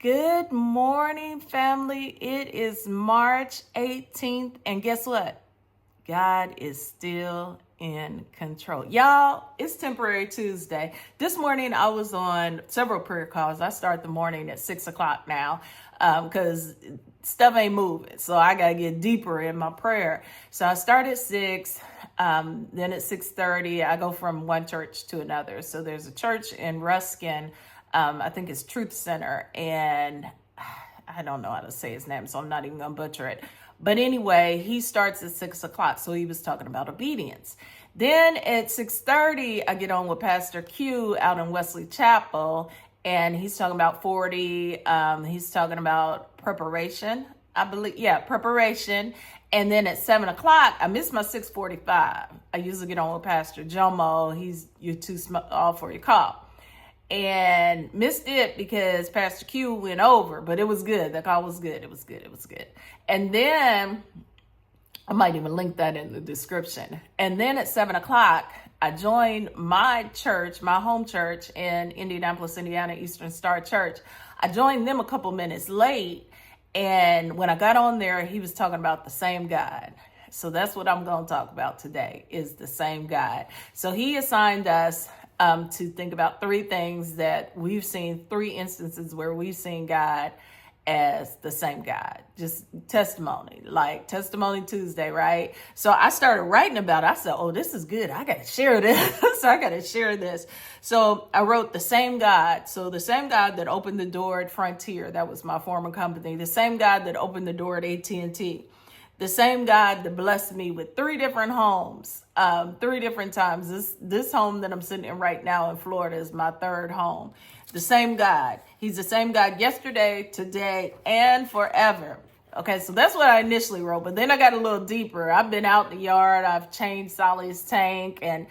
Good morning, family. It is March 18th, and guess what? God is still in control. Y'all, it's Temporary Tuesday. This morning, I was on several prayer calls. I start the morning at 6 o'clock now because stuff ain't moving. So I got to get deeper in my prayer. So I start at 6. Then at 6:30, I go from one church to another. So there's a church in Ruskin. I think it's Truth Center, and I don't know how to say his name, so I'm not even gonna butcher it. But anyway, he starts at 6 o'clock, so he was talking about obedience. Then at 6:30, I get on with Pastor Q out in Wesley Chapel, and he's talking about 40. He's talking about preparation, I believe. Yeah, preparation. And then at 7 o'clock, I missed my 6:45. I usually get on with Pastor Jomo. You're too small for your call. And missed it because Pastor Q went over, but it was good. The call was good. It was good. And then I might even link that in the description. And then at 7 o'clock, I joined my church, my home church in Indianapolis, Indiana, Eastern Star Church. I joined them a couple minutes late. And when I got on there, he was talking about the same God. So that's what I'm going to talk about today, is the same God. So he assigned us to think about three things that we've seen, three instances where we've seen God as the same God. Just testimony, like Testimony Tuesday, right? So I started writing about it. I said, oh, this is good. I got to share this. So I wrote the same God. So the same God that opened the door at Frontier, that was my former company. The same God that opened the door at AT&T. The same God that blessed me with 3 different homes, 3 different times. This home that I'm sitting in right now in Florida is my 3rd home. The same God. He's the same God yesterday, today, and forever. Okay, so that's what I initially wrote. But then I got a little deeper. I've been out in the yard. I've changed Sally's tank and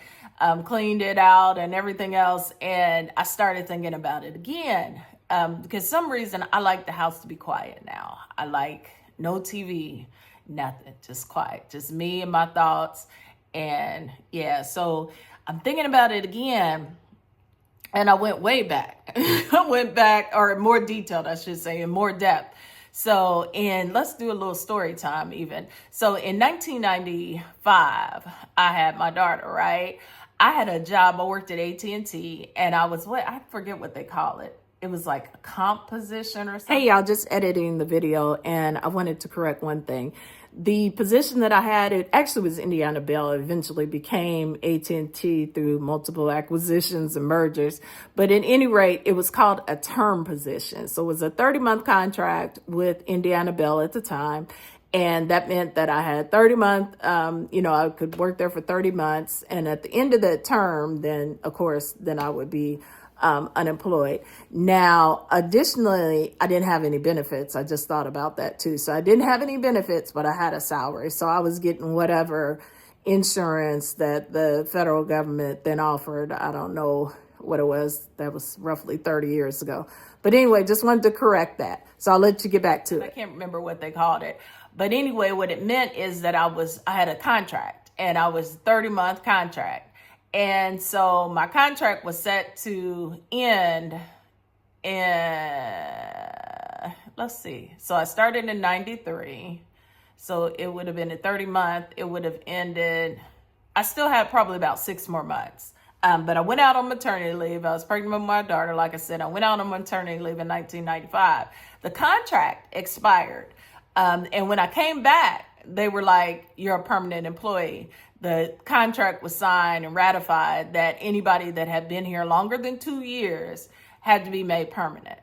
cleaned it out and everything else. And I started thinking about it again. Because some reason I like the house to be quiet now. I like no TV. Nothing, just quiet, just me and my thoughts. And yeah, so I'm thinking about it again, and I went way back. I went back, or more detailed, I should say, in more depth. So, let's do a little story time even. So in 1995, I had my daughter, right? I had a job, I worked at AT&T, and I forget what they call it. It was like a comp position or something. Hey, y'all, just editing the video, and I wanted to correct one thing. The position that I had, it actually was Indiana Bell. It eventually became AT&T through multiple acquisitions and mergers. But at any rate, it was called a term position. So it was a 30-month contract with Indiana Bell at the time. And that meant that I had 30-month, I could work there for 30 months. And at the end of that term, then, of course, I would be unemployed. Now, additionally, I didn't have any benefits. I just thought about that too. So I didn't have any benefits, but I had a salary. So I was getting whatever insurance that the federal government then offered. I don't know what it was. That was roughly 30 years ago. But anyway, just wanted to correct that. So I'll let you get back to it. I can't remember what they called it. But anyway, what it meant is that I had a contract, and I was 30-month contract. And so my contract was set to end let's see. So I started in 93. So it would have been a 30-month. It would have ended. I still had probably about 6 more months. But I went out on maternity leave. I was pregnant with my daughter. Like I said, I went out on maternity leave in 1995. The contract expired. And when I came back, they were like, you're a permanent employee. The contract was signed and ratified that anybody that had been here longer than 2 years had to be made permanent.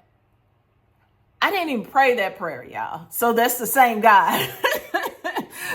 I didn't even pray that prayer, y'all. So that's the same God.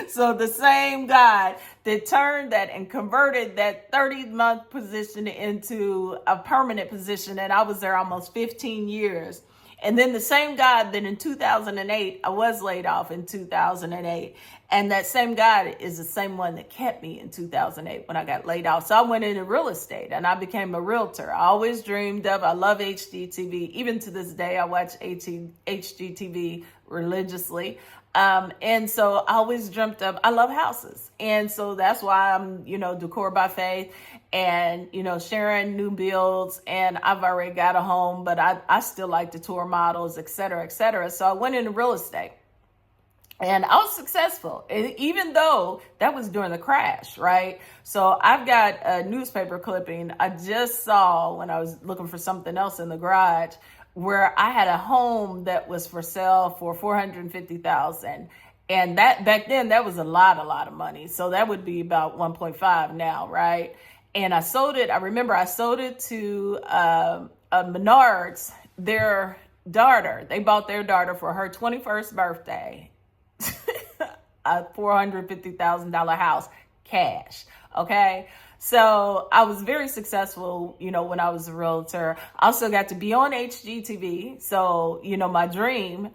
So the same God that turned that and converted that 30-month position into a permanent position. And I was there almost 15 years. And then the same God that in 2008, I was laid off in 2008. And that same God is the same one that kept me in 2008 when I got laid off. So I went into real estate and I became a realtor. I always dreamed of, I love HGTV. Even to this day, I watch HGTV religiously. And so I always dreamt of, I love houses. And so that's why I'm, decor by faith and, sharing new builds. And I've already got a home, but I still like to tour models, et cetera, et cetera. So I went into real estate. And I was successful, even though that was during the crash, right? So I've got a newspaper clipping I just saw when I was looking for something else in the garage, where I had a home that was for sale for $450,000. And that back then, that was a lot of money. So that would be about 1.5 now, right? And I sold it. I remember I sold it to a Menards, their daughter. They bought their daughter for her 21st birthday. A $450,000 house, cash. Okay. So I was very successful, when I was a realtor. I also got to be on HGTV. So, my dream,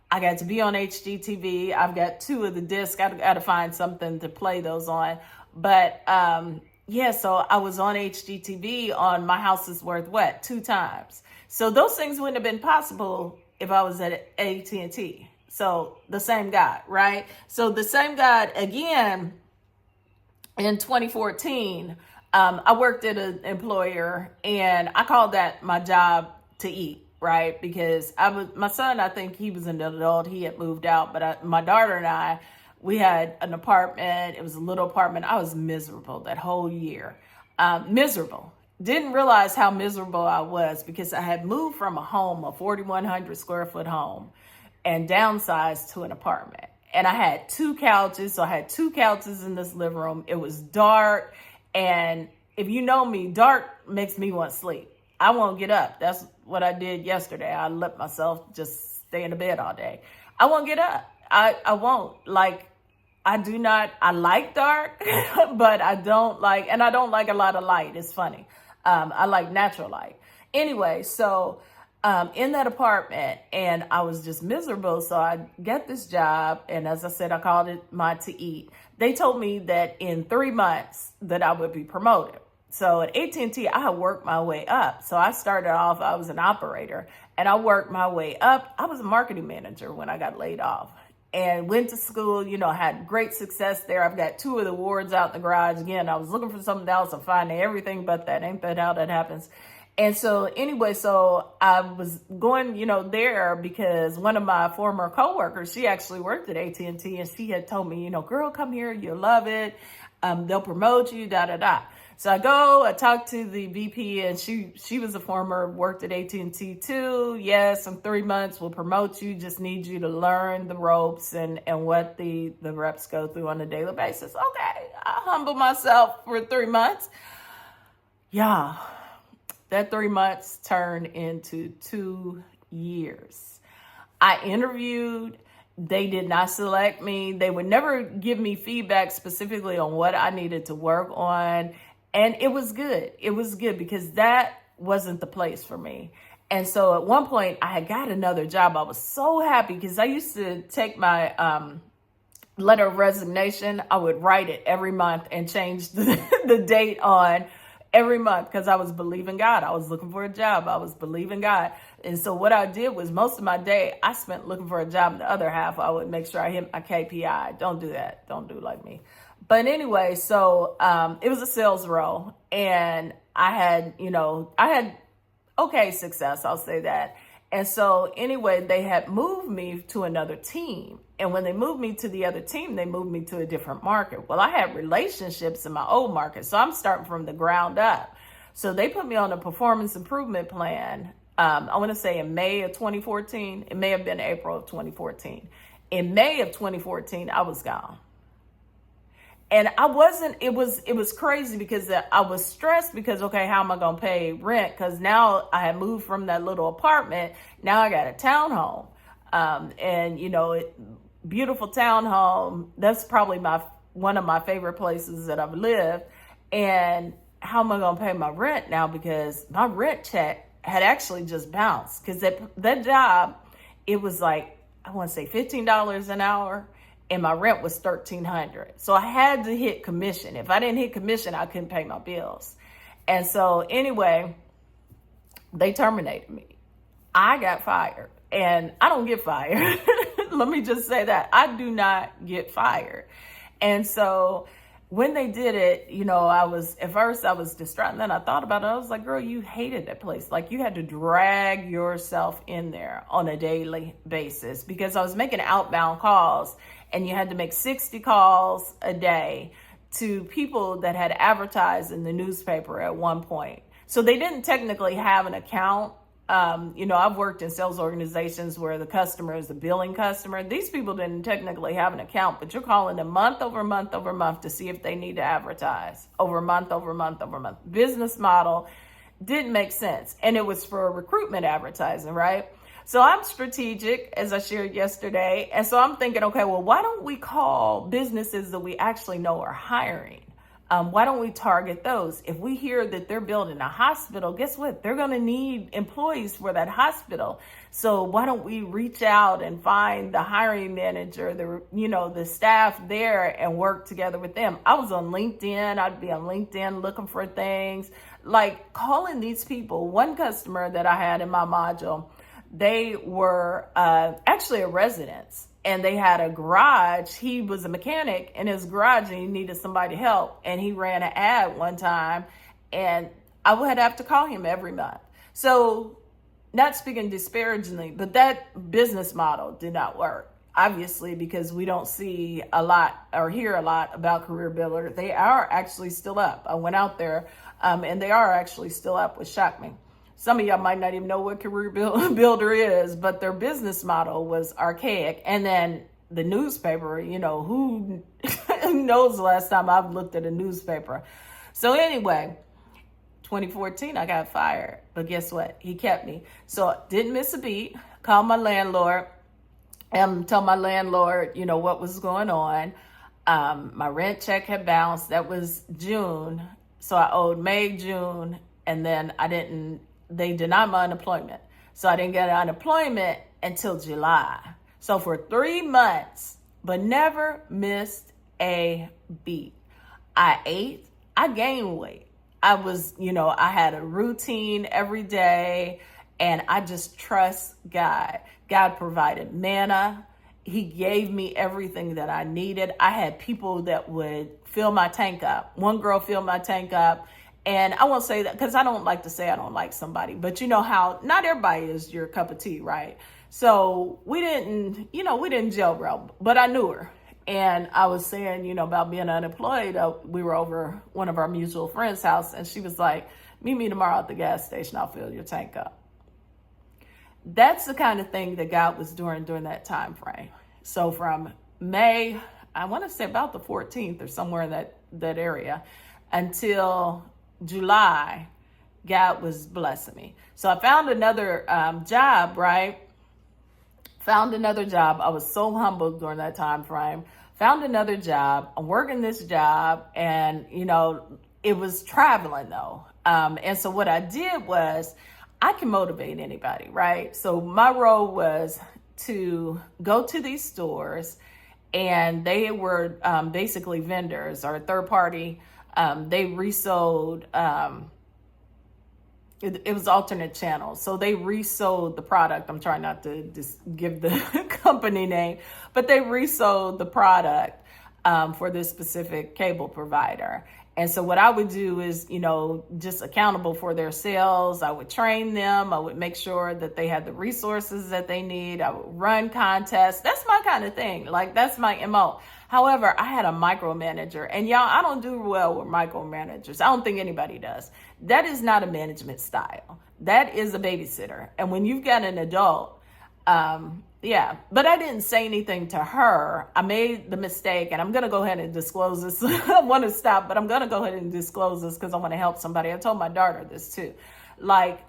I got to be on HGTV. I've got 2 of the discs. I got to find something to play those on. But, so I was on HGTV on My House is Worth What? 2 times. So those things wouldn't have been possible if I was at AT&T. So the same God, right? So the same God, again, in 2014, I worked at an employer, and I called that my job to eat, right? Because my son, I think he was an adult. He had moved out, but my daughter and I, we had an apartment. It was a little apartment. I was miserable that whole year. Miserable. Didn't realize how miserable I was because I had moved from a home, a 4,100 square foot home, and downsized to an apartment. And I had 2 couches. So I had 2 couches in this living room. It was dark. And if you know me, dark makes me want to sleep. I won't get up. That's what I did yesterday. I let myself just stay in the bed all day. I won't get up. I won't. I like dark, but I don't like a lot of light. It's funny. I like natural light. Anyway, so in that apartment, and I was just miserable. So I got this job, and as I said, I called it my to eat. They told me that in 3 months that I would be promoted. So at AT&T, I had worked my way up. So I started off, I was an operator, and I worked my way up. I was a marketing manager when I got laid off, and went to school, had great success there. I've got 2 of the awards out in the garage. Again, I was looking for something else and finding everything but that. Ain't that how that happens? And so anyway, so I was going, there because one of my former coworkers, she actually worked at AT&T, and she had told me, girl, come here, you'll love it. They'll promote you, da, da, da. So I talk to the VP, and she was a former, worked at AT&T too. Yes, in 3 months we'll promote you. Just need you to learn the ropes and what the reps go through on a daily basis. Okay, I humble myself for 3 months. Yeah. That 3 months turned into 2 years. I interviewed. They did not select me. They would never give me feedback specifically on what I needed to work on. And it was good. It was good because that wasn't the place for me. And so at one point I had got another job. I was so happy because I used to take my letter of resignation. I would write it every month and change the date on every month because I was believing God. I was looking for a job. I was believing God. And so what I did was most of my day I spent looking for a job. The other half, I would make sure I hit my KPI. Don't do that. Don't do like me. But anyway, so it was a sales role, and I had okay success. I'll say that. And so anyway, they had moved me to another team. And when they moved me to the other team, they moved me to a different market. Well, I had relationships in my old market, so I'm starting from the ground up. So they put me on a performance improvement plan. I want to say in May of 2014. It may have been April of 2014. In May of 2014, I was gone. And it was crazy because I was stressed because, okay, how am I going to pay rent? Because now I had moved from that little apartment. Now I got a townhome. Beautiful townhome. That's probably one of my favorite places that I've lived. And how am I going to pay my rent now? Because my rent check had actually just bounced. Because that job, it was like, I want to say $15 an hour. And my rent was $1,300. So I had to hit commission. If I didn't hit commission, I couldn't pay my bills. And so anyway, they terminated me. I got fired. And I don't get fired. Let me just say that I do not get fired. And so when they did it, at first I was distraught, and then I thought about it. I was like, girl, you hated that place. Like, you had to drag yourself in there on a daily basis, because I was making outbound calls, and you had to make 60 calls a day to people that had advertised in the newspaper at one point. So they didn't technically have an account. I've worked in sales organizations where the customer is the billing customer. These people didn't technically have an account, but you're calling them month over month over month to see if they need to advertise over month over month over month. Business model didn't make sense. And it was for recruitment advertising, right? So I'm strategic, as I shared yesterday. And so I'm thinking, okay, well, why don't we call businesses that we actually know are hiring? Why don't we target those? If we hear that they're building a hospital, guess what? They're going to need employees for that hospital. So why don't we reach out and find the hiring manager, the staff there, and work together with them? I was on LinkedIn. I'd be on LinkedIn looking for things, like calling these people. One customer that I had in my module, they were actually a residence. And they had a garage. He was a mechanic in his garage, and he needed somebody to help. And he ran an ad one time, and I would have to call him every month. So, not speaking disparagingly, but that business model did not work, obviously, because we don't see a lot or hear a lot about Career Builder. They are actually still up. I went out there, and they are actually still up, which shocked me. Some of y'all might not even know what Career Builder is, but their business model was archaic. And then the newspaper, who knows the last time I've looked at a newspaper. So anyway, 2014, I got fired. But guess what? He kept me. So didn't miss a beat. Called my landlord and told my landlord, what was going on. My rent check had bounced. That was June. So I owed May, June, and then they denied my unemployment. So I didn't get unemployment until July. So for 3 months, but never missed a beat. I ate, I gained weight. I had a routine every day, and I just trust God. God provided manna. He gave me everything that I needed. I had people that would fill my tank up. One girl filled my tank up. And I won't say that because I don't like to say I don't like somebody, but you know how not everybody is your cup of tea, right? So we didn't jail bro, but I knew her. And I was saying, about being unemployed. We were over one of our mutual friends' house, and she was like, meet me tomorrow at the gas station. I'll fill your tank up. That's the kind of thing that God was doing during that time frame. So from May, I want to say about the 14th or somewhere in that area, until July, God was blessing me. So I found another job, right? Found another job. I was so humbled during that time frame. Found another job. I'm working this job, and it was traveling though. And so what I did was, I can motivate anybody, right? So my role was to go to these stores, and they were basically vendors or third party. They resold, it was alternate channels. So they resold the product. I'm trying not to just give the company name, but they resold the product for this specific cable provider. And so what I would do is, just accountable for their sales. I would train them. I would make sure that they had the resources that they need. I would run contests. That's my kind of thing. Like, that's my MO. However, I had a micromanager, and y'all, I don't do well with micromanagers. I don't think anybody does. That is not a management style. That is a babysitter. And when you've got an adult, but I didn't say anything to her. I made the mistake, and I'm going to go ahead and disclose this. I want to stop, but I'm going to go ahead and disclose this because I want to help somebody. I told my daughter this too. Like,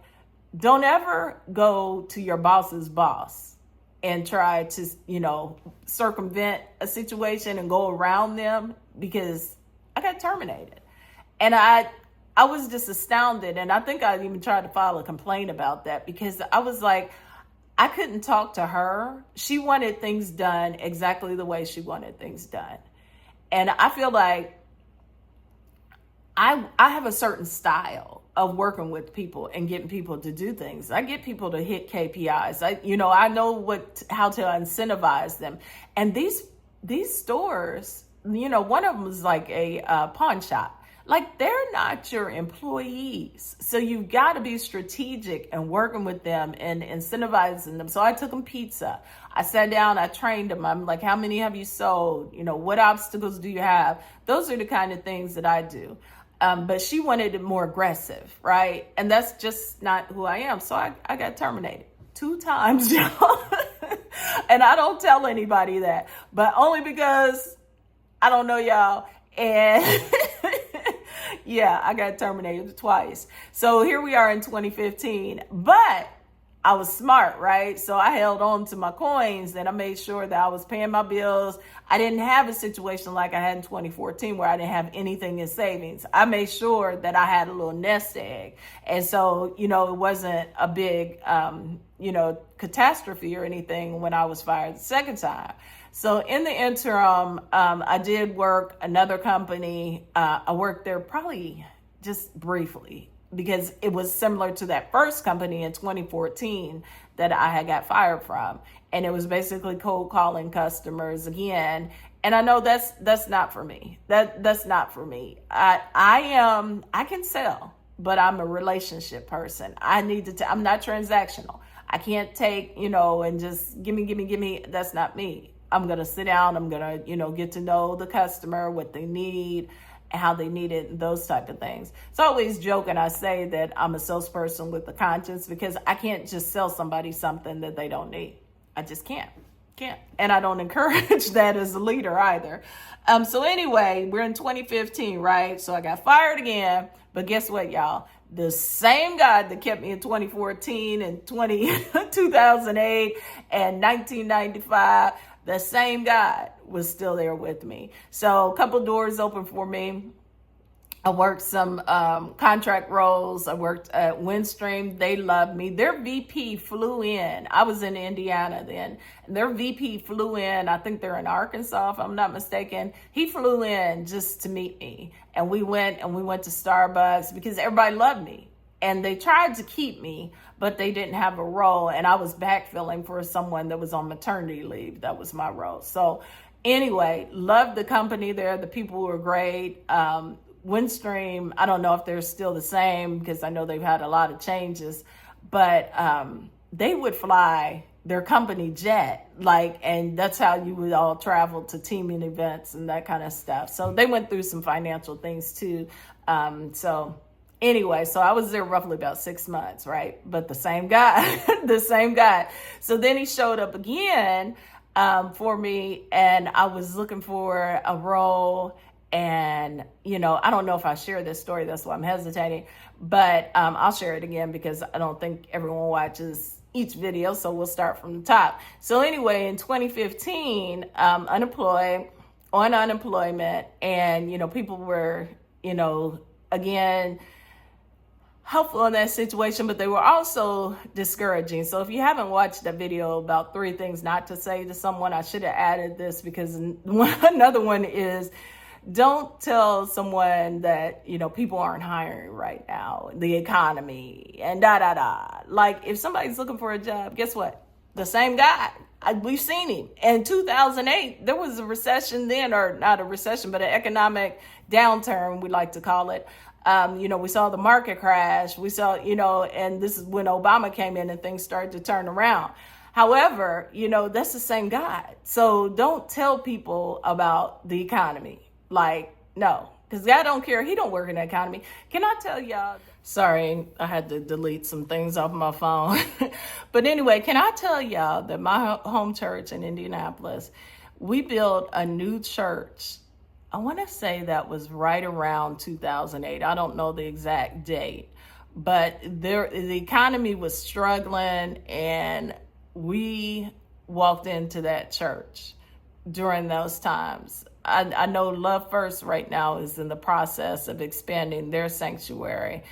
don't ever go to your boss's boss and try to, circumvent a situation and go around them, because I got terminated. And I was just astounded. And I think I even tried to file a complaint about that, because I was like, I couldn't talk to her. She wanted things done exactly the way she wanted things done. And I feel like I have a certain style, of working with people and getting people to do things. I get people to hit KPIs. I know how to incentivize them. And these stores, one of them was like a pawn shop. Like, they're not your employees. So you've got to be strategic and working with them and incentivizing them. So I took them pizza. I sat down, I trained them. I'm like, how many have you sold? What obstacles do you have? Those are the kind of things that I do. But she wanted it more aggressive, right? And that's just not who I am. So I got terminated 2 times, y'all. And I don't tell anybody that, but only because I don't know y'all. And yeah, I got terminated twice. So here we are in 2015, but I was smart, right? So I held on to my coins and I made sure that I was paying my bills. I didn't have a situation like I had in 2014 where I didn't have anything in savings. I made sure that I had a little nest egg. And so, it wasn't a big, catastrophe or anything when I was fired the second time. So in the interim, I did work another company. I worked there probably just briefly because it was similar to that first company in 2014 that I had got fired from. And it was basically cold calling customers again. And I know that's not for me. That's not for me. I can sell, but I'm a relationship person. I'm not transactional. I can't take, and just give me. That's not me. I'm going to sit down. I'm going to, get to know the customer, what they need, how they need it, and those type of things. So I always joke and I say that I'm a salesperson with a conscience because I can't just sell somebody something that they don't need. I just can't. And I don't encourage that as a leader either. So anyway, we're in 2015, right? So I got fired again. But guess what, y'all? The same guy that kept me in 2014 and 2008 and 1995, the same guy was still there with me. So a couple doors open for me. I worked some contract roles. I worked at Windstream. They loved me. Their VP flew in. I was in Indiana then. And their VP flew in. I think they're in Arkansas, if I'm not mistaken. He flew in just to meet me. And we went to Starbucks because everybody loved me. And they tried to keep me, but they didn't have a role. And I was backfilling for someone that was on maternity leave. That was my role. So anyway, loved the company there. The people were great. Windstream, I don't know if they're still the same because I know they've had a lot of changes, but they would fly their company jet, and that's how you would all travel to teaming events and that kind of stuff. So they went through some financial things too. So anyway, so I was there roughly about 6 months, right? But the same guy, the same guy. So then he showed up again for me, and I was looking for a role. And, I don't know if I share this story, that's why I'm hesitating, but I'll share it again because I don't think everyone watches each video. So we'll start from the top. So anyway, in 2015, unemployed, on unemployment, and, people were, again, helpful in that situation, but they were also discouraging. So if you haven't watched that video about 3 things not to say to someone, I should have added this because another one is, don't tell someone that, people aren't hiring right now, the economy and Like, if somebody's looking for a job, guess what? The same guy. We've seen him. In 2008, there was a recession then, or not a recession, but an economic downturn, we like to call it. We saw the market crash. We saw, and this is when Obama came in and things started to turn around. However, that's the same guy. So don't tell people about the economy. No, because God don't care. He don't work in the economy. Can I tell y'all? Sorry, I had to delete some things off my phone. But anyway, can I tell y'all that my home church in Indianapolis, we built a new church. I want to say that was right around 2008. I don't know the exact date, but the economy was struggling, and we walked into that church during those times. I know Love First right now is in the process of expanding their sanctuary.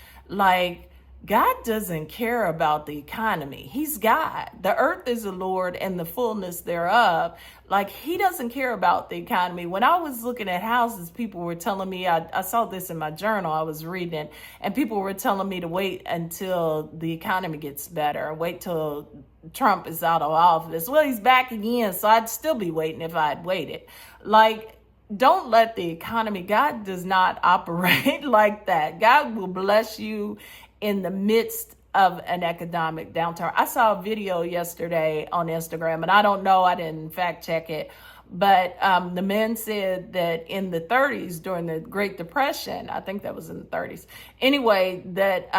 God doesn't care about the economy. He's God. The earth is the Lord and the fullness thereof. Like, he doesn't care about the economy. When I was looking at houses, people were telling me, I saw this in my journal, I was reading it, and people were telling me to wait until the economy gets better, wait till Trump is out of office. Well, he's back again, so I'd still be waiting if I'd waited. Like, don't let the economy, God does not operate like that. God will bless you in the midst of an economic downturn. I saw a video yesterday on Instagram, and I don't know, I didn't fact check it, but the men said that in the 30s, during the Great Depression, I think that was in the 30s, anyway, that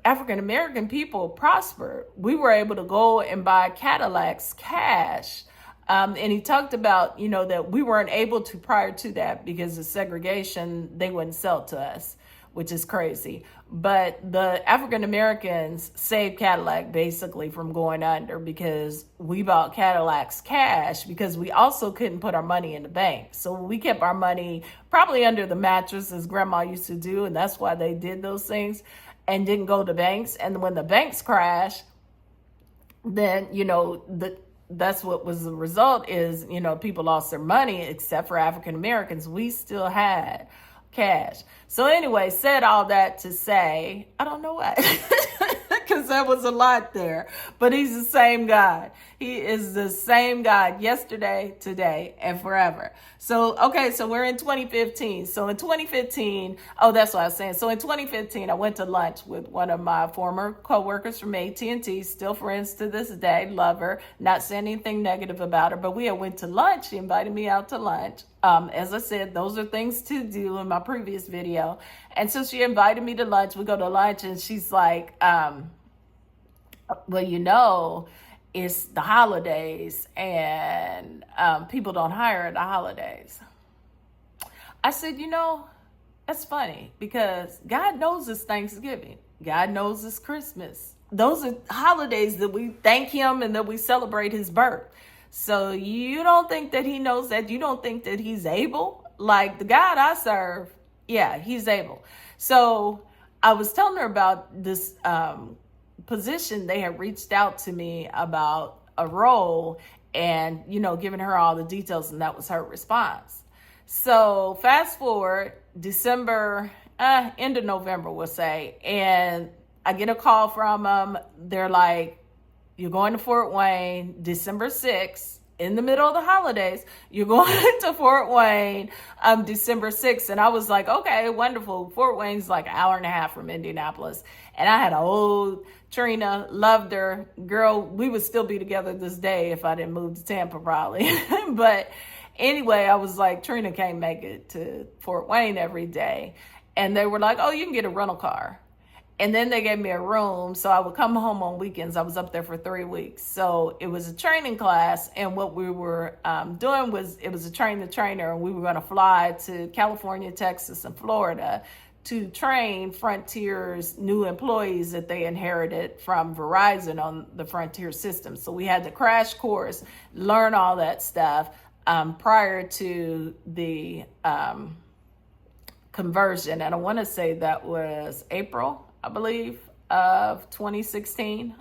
African-American people prospered. We were able to go and buy Cadillacs cash. And he talked about, that we weren't able to prior to that because of segregation, they wouldn't sell to us, which is crazy. But the African Americans saved Cadillac basically from going under because we bought Cadillacs cash because we also couldn't put our money in the bank. So we kept our money probably under the mattress, as grandma used to do. And that's why they did those things and didn't go to banks. And when the banks crashed, then, that's what was the result is, people lost their money except for African Americans. We still had cash. So anyway, said all that to say, I don't know what, because there was a lot there, but he's the same God. He is the same God yesterday, today, and forever. So, okay, so we're in 2015. So in 2015, that's what I was saying. So in 2015, I went to lunch with one of my former coworkers from AT&T, still friends to this day, love her, not saying anything negative about her, but we had went to lunch. She invited me out to lunch. As I said, those are things to do in my previous video. And so she invited me to lunch. We go to lunch and she's like, well, it's the holidays and people don't hire at the holidays. I said, that's funny because God knows it's Thanksgiving. God knows it's Christmas. Those are holidays that we thank him and that we celebrate his birth. So you don't think that he knows that? You don't think that he's able? Like the God I serve, yeah, he's able. So I was telling her about this position. They had reached out to me about a role and, giving her all the details, and that was her response. So fast forward, December, end of November, we'll say, and I get a call from them. They're like, you're going to Fort Wayne December 6th, in the middle of the holidays. You're going to Fort Wayne December 6th. And I was like, okay, wonderful. Fort Wayne's like an hour and a half from Indianapolis. And I had an old Trina, loved her. Girl, we would still be together this day if I didn't move to Tampa probably. But anyway, I was like, Trina can't make it to Fort Wayne every day. And they were like, oh, you can get a rental car. And then they gave me a room, so I would come home on weekends. I was up there for 3 weeks. So it was a training class, and what we were doing was, it was a train-the-trainer, and we were going to fly to California, Texas, and Florida to train Frontier's new employees that they inherited from Verizon on the Frontier system. So we had the crash course, learn all that stuff prior to the conversion. And I want to say that was April, I believe, of 2016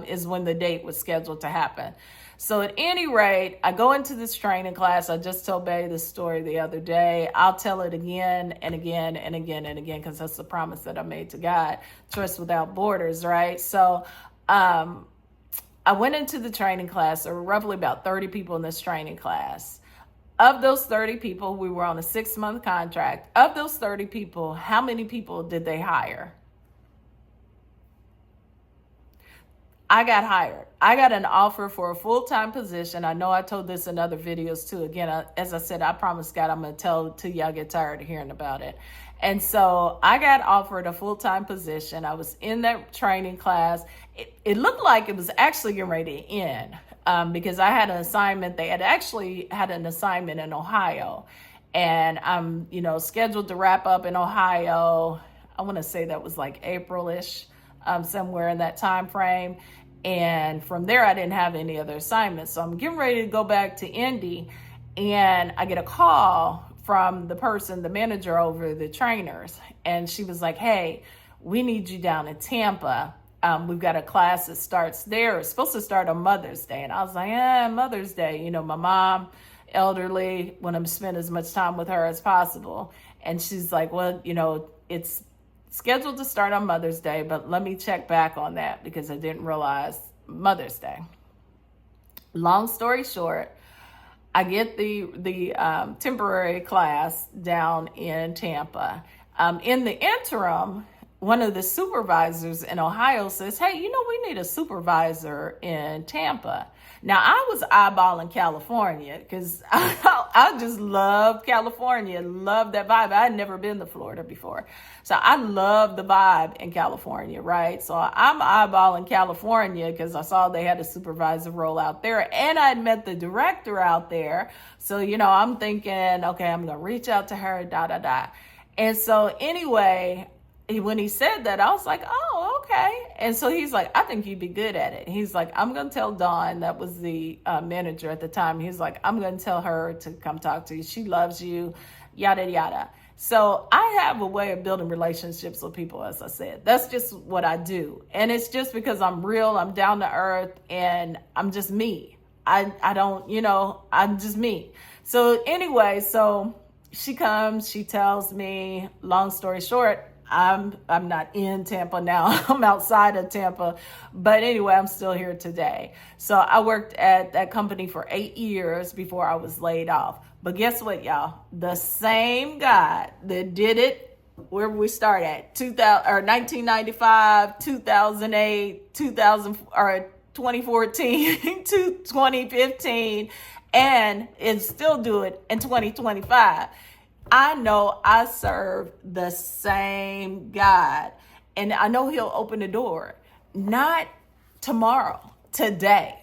is when the date was scheduled to happen. So at any rate, I go into this training class. I just told Bay this story the other day. I'll tell it again and again and again and again because that's the promise that I made to God. Trust without borders, right? So I went into the training class. There were roughly about 30 people in this training class. Of those 30 people, we were on a 6-month contract. Of those 30 people, how many people did they hire? I got hired. I got an offer for a full-time position. I know I told this in other videos too. Again, as I said, I promised God I'm going to tell till y'all get tired of hearing about it. And so I got offered a full-time position. I was in that training class. It looked like it was actually getting ready to end because I had an assignment. They had actually had an assignment in Ohio. And I'm, scheduled to wrap up in Ohio. I want to say that was like April-ish. Somewhere in that time frame. And from there, I didn't have any other assignments. So I'm getting ready to go back to Indy. And I get a call from the manager over the trainers. And she was like, hey, we need you down in Tampa. We've got a class that starts there. It's supposed to start on Mother's Day. And I was like, Mother's Day. You know, my mom, elderly, want to spend as much time with her as possible. And she's like, well, you know, it's scheduled to start on Mother's Day, but let me check back on that because I didn't realize Mother's Day. Long story short, I get the temporary class down in Tampa. In the interim, one of the supervisors in Ohio says, hey, you know, we need a supervisor in Tampa. Now, I was eyeballing California because I just love California, love that vibe. I had never been to Florida before. So I love the vibe in California, right? So I'm eyeballing California because I saw they had a supervisor role out there and I'd met the director out there. So, you know, I'm thinking, okay, I'm going to reach out to her, And so anyway, when he said that, I was like, oh, okay. And so he's like, I think you'd be good at it. He's like, I'm going to tell Dawn, that was the manager at the time. He's like, I'm going to tell her to come talk to you. She loves you, yada, yada. So I have a way of building relationships with people, as I said. That's just what I do. And it's just because I'm real, I'm down to earth, and I'm just me. I don't, you know, I'm just me. So anyway, so she comes, she tells me, long story short, I'm not in Tampa now. I'm outside of Tampa. But anyway, I'm still here today. So I worked at that company for 8 years before I was laid off. But guess what, y'all? The same guy that did it, where we start at, 1995, 2008, 2014 to 2015, and it's still do it in 2025. I know I serve the same God, and I know he'll open the door. Not tomorrow, today.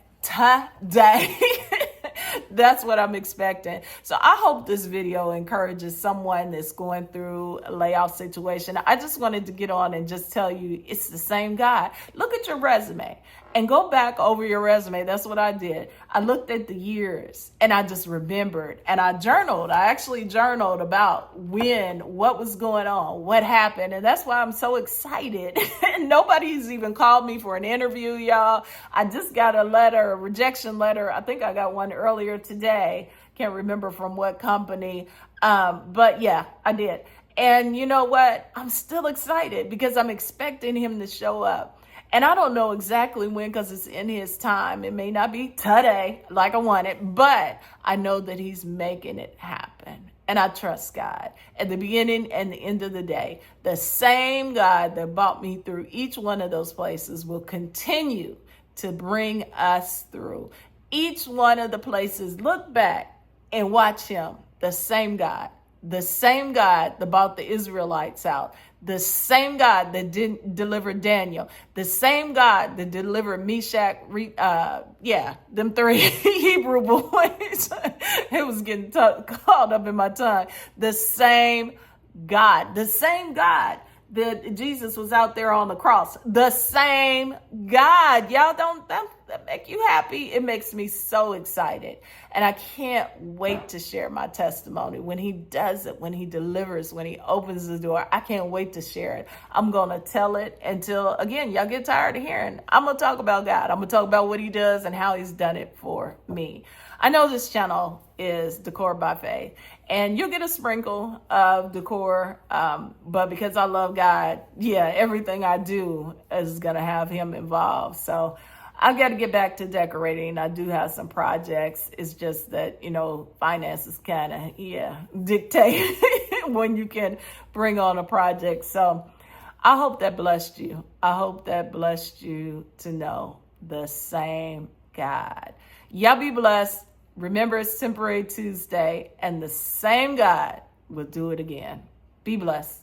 That's what I'm expecting. So I hope this video encourages someone that's going through a layoff situation. I just wanted to get on and just tell you it's the same guy. Look at your resume and go back over your resume. That's what I did. I looked at the years and I just remembered, and I journaled. I actually journaled about what was going on, what happened. And that's why I'm so excited. Nobody's even called me for an interview, y'all. I just got a rejection letter. I think I got one earlier today. Can't remember from what company. But yeah, I did. And you know what? I'm still excited because I'm expecting him to show up. And I don't know exactly when, because it's in his time. It may not be today like I want it, but I know that he's making it happen. And I trust God. At the beginning and the end of the day, the same God that brought me through each one of those places will continue to bring us through each one of the places. Look back and watch him. The same God that brought the Israelites out, the same God that didn't deliver Daniel, the same God that delivered Meshach, them three Hebrew boys. It was getting caught up in my tongue. The same God that Jesus was out there on the cross. The same God. Y'all don't that make you happy? It makes me so excited. And I can't wait to share my testimony when he does it, when he delivers, when he opens the door. I can't wait to share it. I'm going to tell it until, again, y'all get tired of hearing. I'm going to talk about God. I'm going to talk about what he does and how he's done it for me. I know this channel is Decor by Faith, and you'll get a sprinkle of decor, but because I love God, everything I do is going to have him involved. So I've got to get back to decorating. I do have some projects. It's just that, finances kind of, dictate when you can bring on a project. So I hope that blessed you. I hope that blessed you to know the same God. Y'all be blessed. Remember, it's Temporary Tuesday, and the same God will do it again. Be blessed.